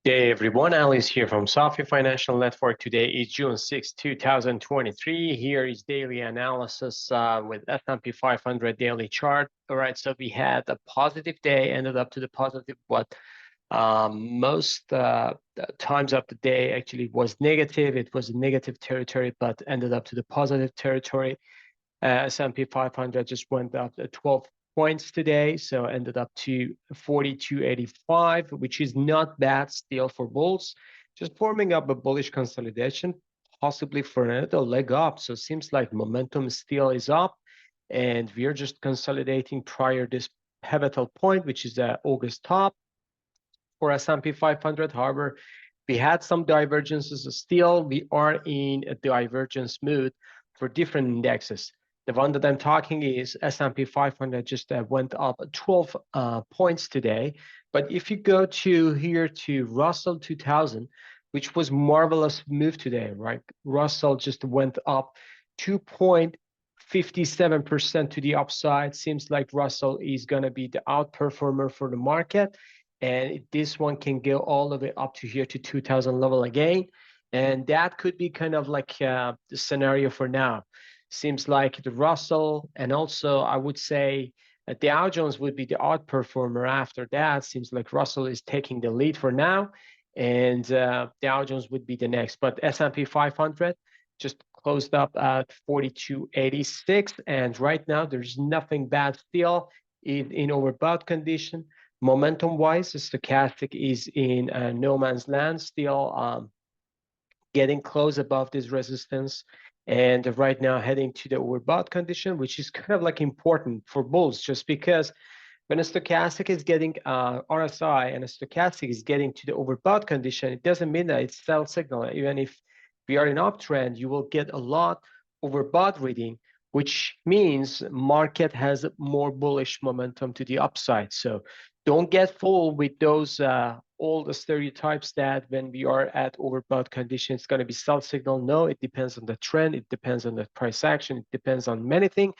Hey everyone, Alice here from Sophie Financial Network. Today is June 6, 2023. Here is daily analysis with S&P 500 daily chart. All right, so we had a positive day, ended up to the positive, but most times of the day actually was negative. It was negative territory, but ended up to the positive territory. S&P 500 just went up 12 points today, so ended up to 42.85, which is not bad still for bulls. Just forming up a bullish consolidation, possibly for another leg up. So it seems like momentum still is up, and we are just consolidating prior this pivotal point, which is the August top for S&P 500. However, we had some divergences. Still, we are in a divergence mood for different indexes. The one that I'm talking is S&P 500 just went up 12 points today. But if you go to here to Russell 2000, which was marvelous move today, right? Russell just went up 2.57% to the upside. Seems like Russell is going to be the outperformer for the market. And this one can go all the way up to here to 2000 level again. And that could be kind of like the scenario for now. Seems like the Russell, and also I would say Dow Jones would be the outperformer after that. Seems like Russell is taking the lead for now, and Dow Jones would be the next. But S&P 500 just closed up at 42.86, and right now there's nothing bad still in overbought condition. Momentum wise, the stochastic is in no man's land, still getting close above this resistance, and right now heading to the overbought condition, which is kind of like important for bulls, just because when a stochastic is getting RSI and a stochastic is getting to the overbought condition, it doesn't mean that it's sell signal. Even if we are in uptrend, you will get a lot overbought reading, which means market has more bullish momentum to the upside. So don't get fooled with those all the stereotypes that when we are at overbought condition, it's going to be sell signal. No, it depends on the trend. It depends on the price action. It depends on many things.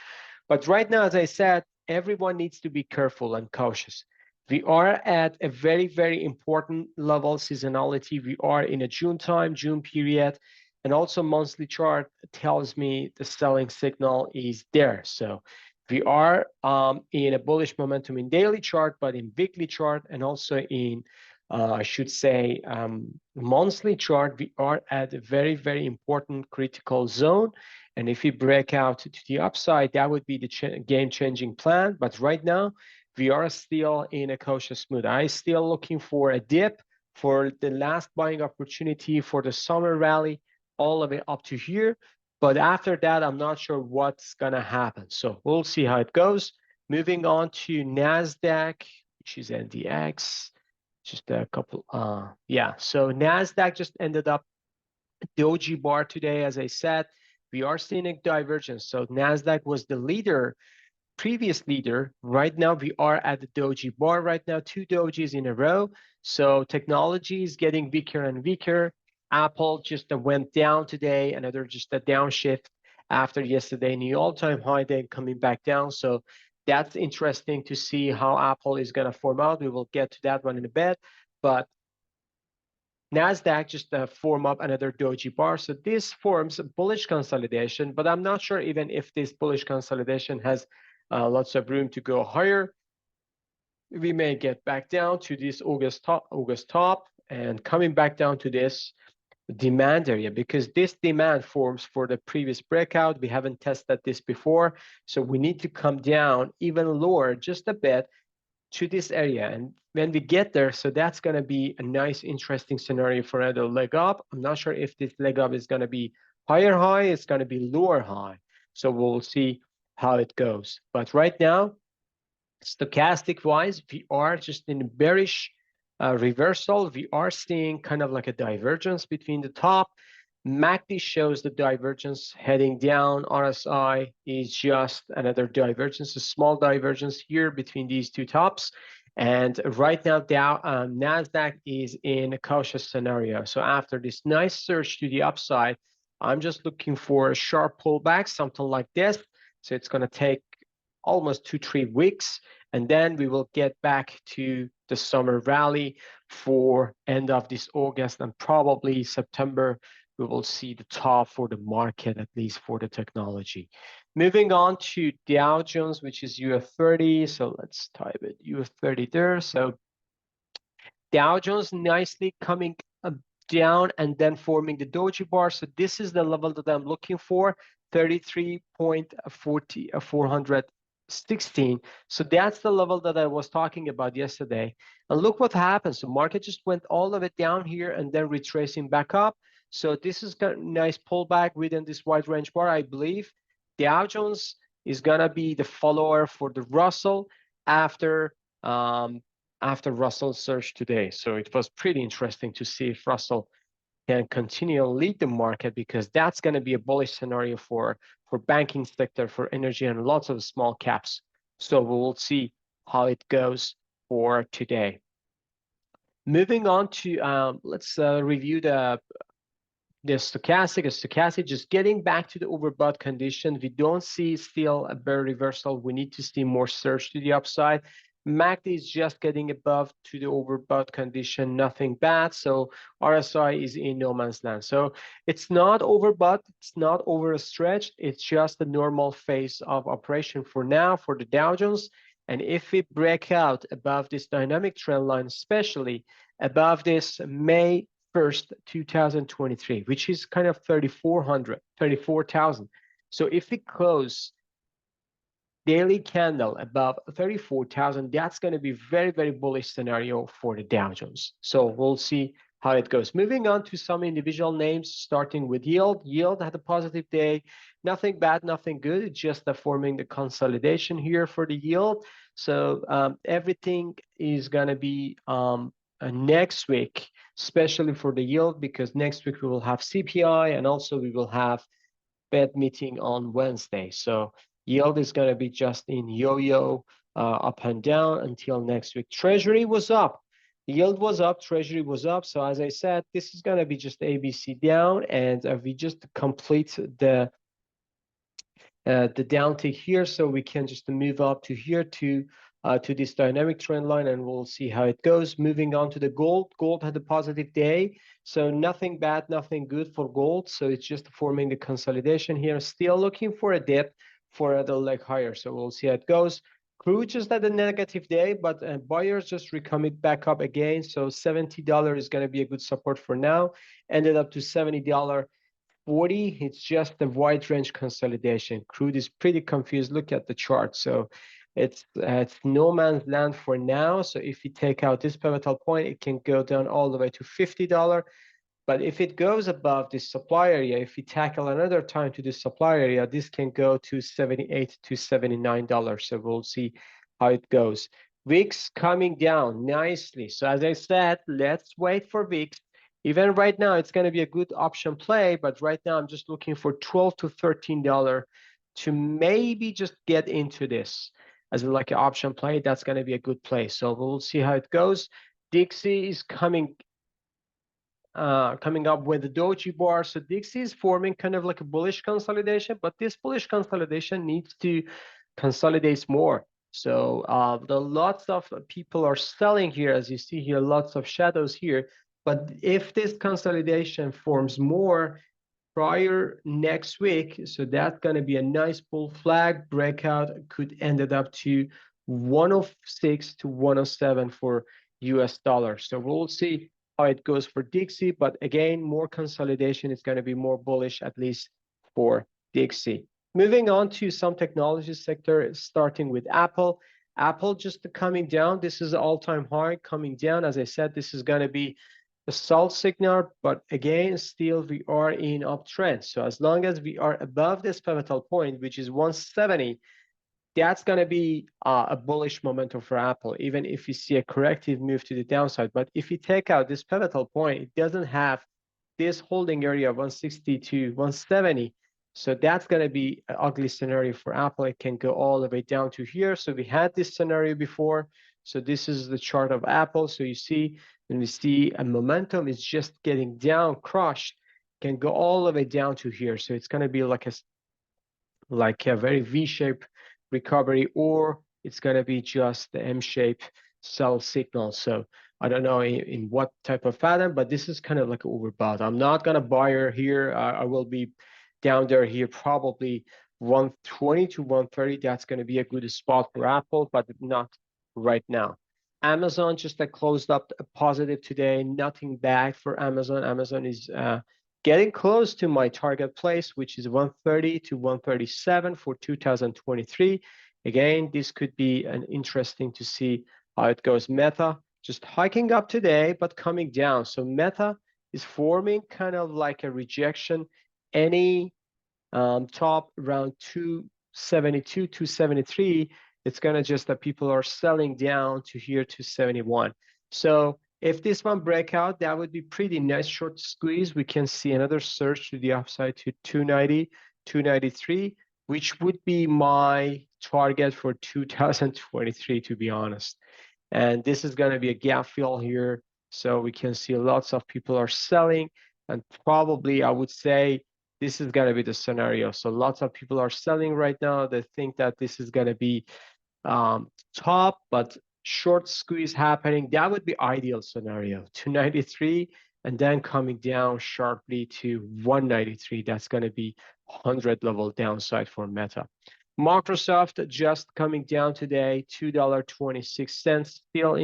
But right now, as I said, everyone needs to be careful and cautious. We are at a very, very important level seasonality. We are in a June time, June period, and also monthly chart tells me the selling signal is there. So we are in a bullish momentum in daily chart, but in weekly chart and also in, I should say, monthly chart, we are at a very, very important critical zone. And if we break out to the upside, that would be the game-changing plan. But right now, we are still in a cautious mood. I'm still looking for a dip for the last buying opportunity for the summer rally, all the way up to here. But after that, I'm not sure what's going to happen. So we'll see how it goes. Moving on to Nasdaq, which is NDX. Just a couple. Yeah, so Nasdaq just ended up doji bar today, as I said. We are seeing a divergence. So Nasdaq was the leader, previous leader. Right now we are at the doji bar right now, 2 dojis in a row. So technology is getting weaker and weaker. Apple just went down today, another just a downshift after yesterday, new all-time high, then coming back down. So that's interesting to see how Apple is going to form out. We will get to that one in a bit. But Nasdaq just form up another doji bar. So this forms a bullish consolidation, but I'm not sure even if this bullish consolidation has lots of room to go higher. We may get back down to this August top and coming back down to this demand area, because this demand forms for the previous breakout. We haven't tested this before, so we need to come down even lower just a bit to this area. And when we get there, so that's going to be a nice, interesting scenario for another leg up. I'm not sure if this leg up is going to be higher high, it's going to be lower high. So we'll see how it goes. But right now, stochastic wise, we are just in a bearish reversal. We are seeing kind of like a divergence between the top. MACD shows the divergence heading down. RSI is just another divergence, a small divergence here between these two tops. And right now, Nasdaq is in a cautious scenario. So after this nice surge to the upside, I'm just looking for a sharp pullback, something like this. So it's going to take almost 2-3 weeks, and then we will get back to the summer rally for end of this August, and probably September we will see the top for the market, at least for the technology. Moving on to Dow Jones, which is UF30. So let's type it UF30 there. So Dow Jones nicely coming down and then forming the doji bar. So this is the level that I'm looking for, 33.416. So that's the level that I was talking about yesterday. And look what happens. The market just went all of it down here and then retracing back up. So this is a nice pullback within this wide range bar. I believe Dow Jones is gonna be the follower for the Russell after Russell's surge today. So it was pretty interesting to see if Russell can continue to lead the market, because that's going to be a bullish scenario for banking sector, for energy, and lots of small caps. So we will see how it goes for today. Moving on to let's review the stochastic, just getting back to the overbought condition. We don't see still a bear reversal. We need to see more surge to the upside. MACD is just getting above to the overbought condition, nothing bad. So RSI is in no man's land. So it's not overbought, it's not overstretched. It's just a normal phase of operation for now for the Dow Jones. And if we break out above this dynamic trend line, especially above this May 1st, 2023, which is kind of 34,000. So if we close daily candle above 34,000, that's going to be very, very bullish scenario for the Dow Jones. So we'll see how it goes. Moving on to some individual names, starting with Yield. Yield had a positive day. Nothing bad, nothing good. It's just forming the consolidation here for the Yield. So everything is going to be next week, especially for the Yield, because next week we will have CPI and also we will have Fed meeting on Wednesday. So Yield is going to be just in yo-yo up and down until next week. Treasury was up. Yield was up, Treasury was up. So as I said, this is going to be just ABC down, and we just complete the downtick here, so we can just move up to here to this dynamic trend line, and we'll see how it goes. Moving on to the gold. Gold had a positive day, so nothing bad, nothing good for gold. So it's just forming the consolidation here. Still looking for a dip for the leg higher, so we'll see how it goes. Crude just had a negative day, but buyers just coming back up again. So $70 is going to be a good support for now. Ended up to $70.40. It's just a wide range consolidation. Crude is pretty confused. Look at the chart. So it's no man's land for now. So if you take out this pivotal point, it can go down all the way to $50. But if it goes above this supply area, if we tackle another time to this supply area, this can go to $78 to $79. So we'll see how it goes. VIX coming down nicely. So as I said, let's wait for VIX. Even right now, it's going to be a good option play, but right now I'm just looking for $12 to $13 to maybe just get into this as like an option play. That's going to be a good play. So we'll see how it goes. Dixie is coming up with the doji bar. So Dixie is forming kind of like a bullish consolidation, but this bullish consolidation needs to consolidate more. So the lots of people are selling here, as you see here, lots of shadows here. But if this consolidation forms more prior next week, so that's going to be a nice bull flag breakout, could ended up to 106 to 107 for US dollars. So we'll see how it goes for Dixie, but again, more consolidation is going to be more bullish, at least for Dixie. Moving on to some technology sector, starting with Apple. Apple just coming down. This is an all-time high coming down. As I said, this is going to be a salt signal, but again, still we are in uptrend. So as long as we are above this pivotal point, which is 170, that's going to be a bullish momentum for Apple, even if you see a corrective move to the downside. But if you take out this pivotal point, it doesn't have this holding area of 160 to 170. So that's going to be an ugly scenario for Apple. It can go all the way down to here. So we had this scenario before. So this is the chart of Apple. So you see, when we see a momentum is just getting down, crushed, can go all the way down to here. So it's going to be like a very V-shaped recovery, or it's going to be just the M-shape sell signal. So I don't know in what type of pattern, but this is kind of like overbought. I'm not going to buy here. I will be down there here, probably 120 to 130. That's going to be a good spot for Apple, but not right now. Amazon just closed up positive today. Nothing bad for Amazon. Amazon is getting close to my target place, which is 130 to 137 for 2023. Again, this could be an interesting to see how it goes. Meta just hiking up today, but coming down. So Meta is forming kind of like a rejection. Any top around 272, 273, it's gonna just that people are selling down to here to 71. So if this one break out, that would be pretty nice short squeeze. We can see another surge to the upside to 290, 293, which would be my target for 2023, to be honest. And this is going to be a gap fill here. So we can see lots of people are selling, and probably I would say this is going to be the scenario. So lots of people are selling right now. They think that this is going to be top, but short squeeze happening. That would be ideal scenario. 293 and then coming down sharply to 193. That's going to be 100 level downside for Meta. Microsoft just coming down today, $2.26, still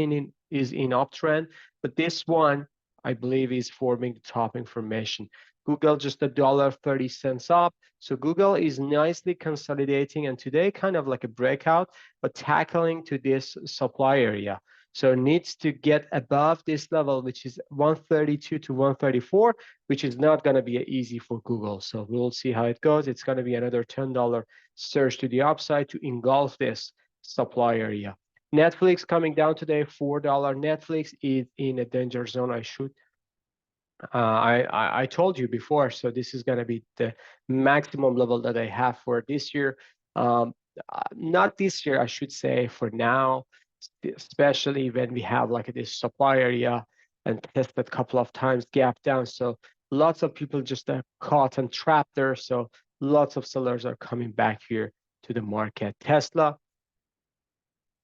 is in uptrend, but this one I believe is forming the top information. Google just $1.30 up. So Google is nicely consolidating, and today kind of like a breakout, but tackling to this supply area. So it needs to get above this level, which is 132 to 134, which is not going to be easy for Google. So we'll see how it goes. It's going to be another $10 surge to the upside to engulf this supply area. Netflix coming down today, $4. Netflix is in a danger zone. I told you before, so this is going to be the maximum level that I have for this year. Not this year, I should say, for now, especially when we have like this supply area and tested a couple of times, gap down. So lots of people just caught and trapped there. So lots of sellers are coming back here to the market. Tesla,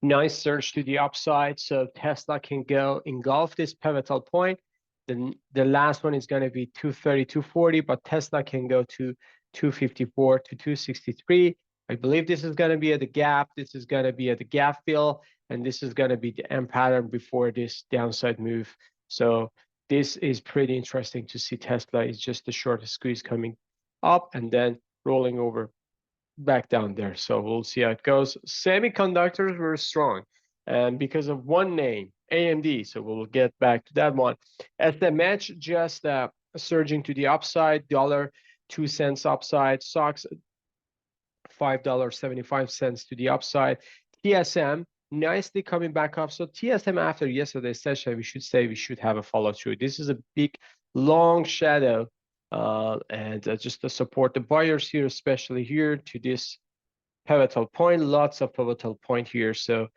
nice surge to the upside. So Tesla can go engulf this pivotal point. The last one is going to be 230, 240, but Tesla can go to 254 to 263. I believe this is going to be at the gap. This is going to be at the gap fill, and this is going to be the M pattern before this downside move. So this is pretty interesting to see. Tesla is just a short squeeze coming up and then rolling over back down there. So we'll see how it goes. Semiconductors were strong, and because of one name, AMD. So we'll get back to that one. SMH just surging to the upside, $1.02 upside. Stocks $5.75 to the upside. TSM nicely coming back up. So TSM after yesterday's session, we should say we should have a follow through. This is a big long shadow. And just to support the buyers here, especially here to this pivotal point, lots of pivotal point here. So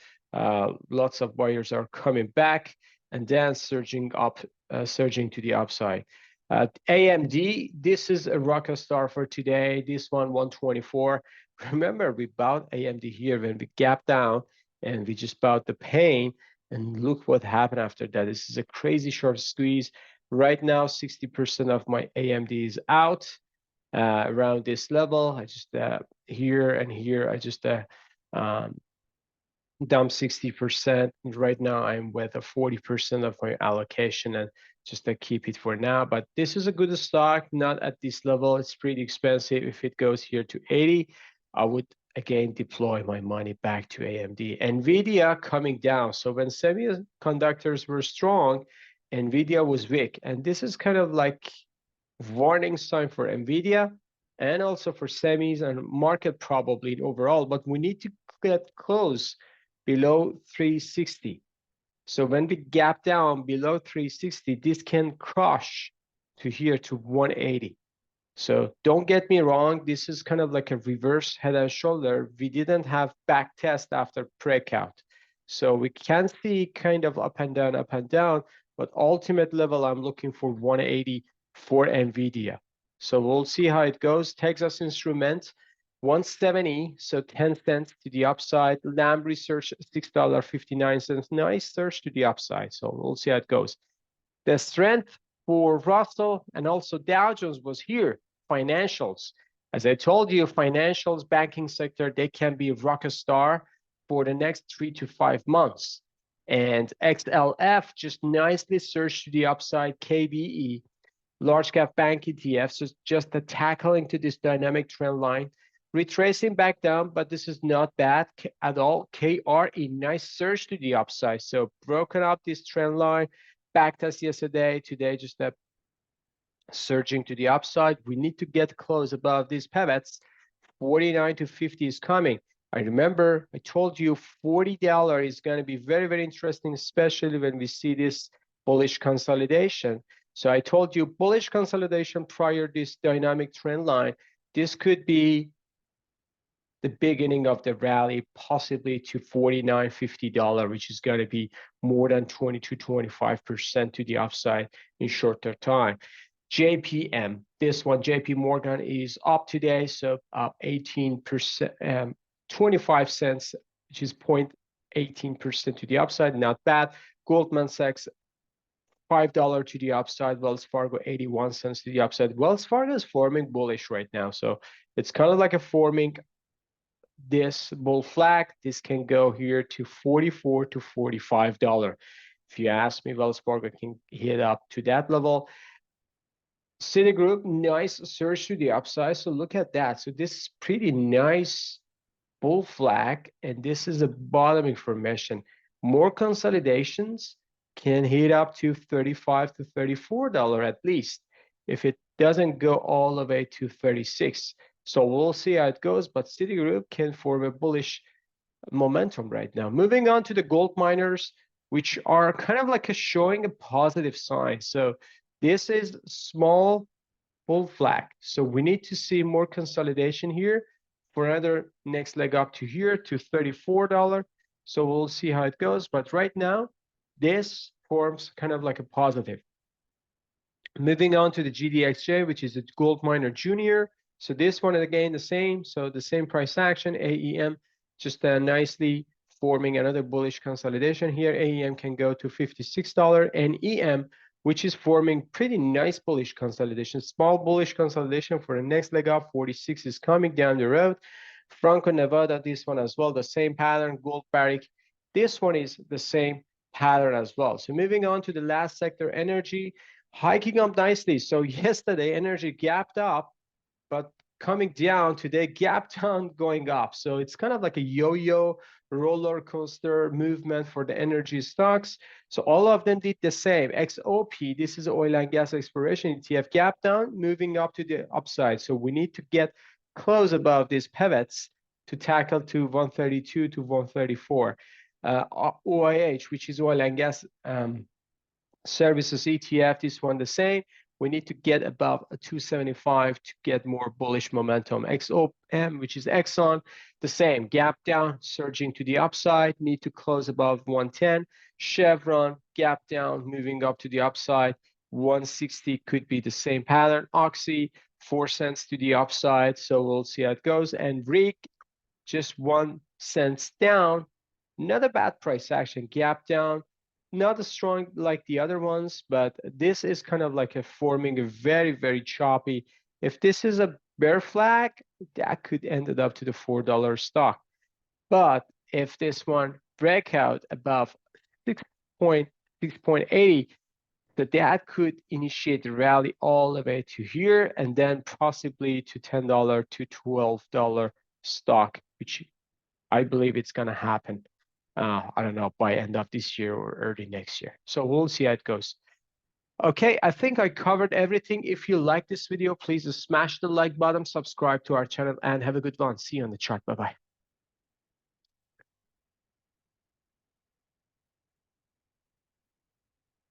lots of buyers are coming back and then surging up, surging to the upside. AMD, this is a rocket star for today. This one, 124. Remember, we bought AMD here when we gapped down and we just bought the pain. And look what happened after that. This is a crazy short squeeze. Right now, 60% of my AMD is out around this level. I just here and here, I just dump 60%. Right now, I'm with a 40% of my allocation and just keep it for now. But this is a good stock, not at this level. It's pretty expensive. If it goes here to 80, I would again deploy my money back to AMD. NVIDIA coming down. So when semiconductors were strong, NVIDIA was weak. And this is kind of like warning sign for NVIDIA and also for semis and market probably overall, but we need to get close below 360. So when we gap down below 360, this can crush to here to 180. So don't get me wrong, this is kind of like a reverse head and shoulder. We didn't have back test after breakout. So we can see kind of up and down, but ultimate level, I'm looking for 180 for NVIDIA. So we'll see how it goes. Texas Instruments, 170, so 10 cents to the upside. Lamb Research, $6.59. Nice surge to the upside. So we'll see how it goes. The strength for Russell and also Dow Jones was here, financials. As I told you, financials, banking sector, they can be a rock star for the next 3 to 5 months. And XLF just nicely surged to the upside. KBE, large cap bank ETFs, so just a tackling to this dynamic trend line. Retracing back down, but this is not bad at all. KRE, nice surge to the upside. So broken up this trend line, back test yesterday, today just a surging to the upside. We need to get close above these pivots. 49 to 50 is coming. I remember I told you $40 is going to be very, very interesting, especially when we see this bullish consolidation. So I told you bullish consolidation prior this dynamic trend line. This could be the beginning of the rally, possibly to $49, $50, which is going to be more than 20 to 25% to the upside in shorter time. JPM, this one, JP Morgan is up today, so up 18%, 25 cents, which is 0.18% to the upside, not bad. Goldman Sachs, $5 to the upside. Wells Fargo, 81 cents to the upside. Wells Fargo is forming bullish right now, so it's kind of like a forming this bull flag. This can go here to $44 to $45. If you ask me, Wells Fargo can hit up to that level. Citigroup, nice surge to the upside. So look at that. So this is pretty nice bull flag, and this is a bottoming formation. More consolidations can hit up to $35 to $34 at least, if it doesn't go all the way to 36. So we'll see how it goes, but Citigroup can form a bullish momentum right now. Moving on to the gold miners, which are kind of like showing a positive sign. So this is small bull flag. So we need to see more consolidation here for another next leg up to here to $34. So we'll see how it goes. But right now, this forms kind of like a positive. Moving on to the GDXJ, which is a gold miner junior. So this one, again, the same. So the same price action, AEM, just nicely forming another bullish consolidation here. AEM can go to $56, and EM, which is forming pretty nice bullish consolidation, small bullish consolidation for the next leg up. 46 is coming down the road. Franco Nevada, this one as well, the same pattern. Gold Barrick, this one is the same pattern as well. So moving on to the last sector, energy, hiking up nicely. So yesterday, energy gapped up, but coming down today, gap down, going up. So it's kind of like a yo-yo roller coaster movement for the energy stocks. So all of them did the same. XOP, this is oil and gas exploration ETF, gap down, moving up to the upside. So we need to get close above these pivots to tackle to 132 to 134. OIH, which is oil and gas services ETF, this one the same. We need to get above a 275 to get more bullish momentum. XOM, which is Exxon, the same. Gap down, surging to the upside. Need to close above 110. Chevron, gap down, moving up to the upside. 160 could be the same pattern. Oxy, 4 cents to the upside. So we'll see how it goes. And REIT, just 1 cent down. Not a bad price action. Gap down. Not as strong like the other ones, but this is kind of like a forming a very, very choppy. If this is a bear flag, that could end it up to the $4 stock. But if this one break out above 6.80, that could initiate the rally all the way to here, and then possibly to $10 to $12 stock, which I believe it's going to happen. I don't know, by end of this year or early next year. So we'll see how it goes. Okay, I think I covered everything. If you like this video, please smash the like button, subscribe to our channel, and have a good one. See you on the chart. Bye-bye.